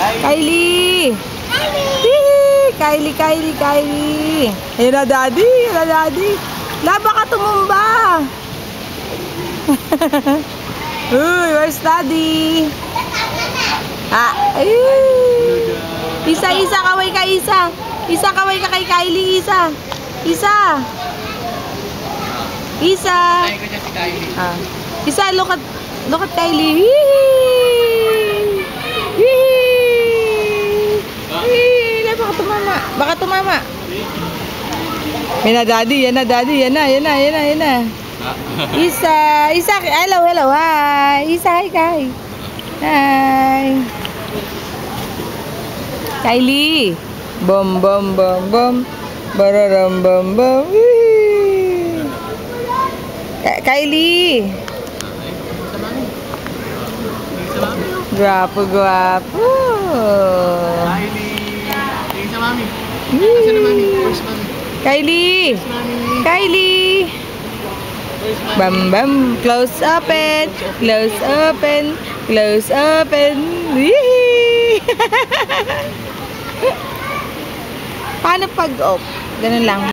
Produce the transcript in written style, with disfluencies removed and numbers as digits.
Kylie! Kylie, Kylie, Kylie. Ayun na, daddy. Ayun na, daddy. Laba ka tumumba. Uy, where's daddy? Ayun. Isa, kaway ka, Isa. Isa, kaway ka kay Kylie, Isa. Isa. Isa. Isa, look at Kylie. Baka tumama. Yan na, daddy. Yan na. Isa. Hello. Hi. Isa, hi, Kai. Hi. Kylie. Bum. Bararam, bum. Kylie. Guwapo. Kylie. Bam. Close open. Paano pag-off? Ganun lang.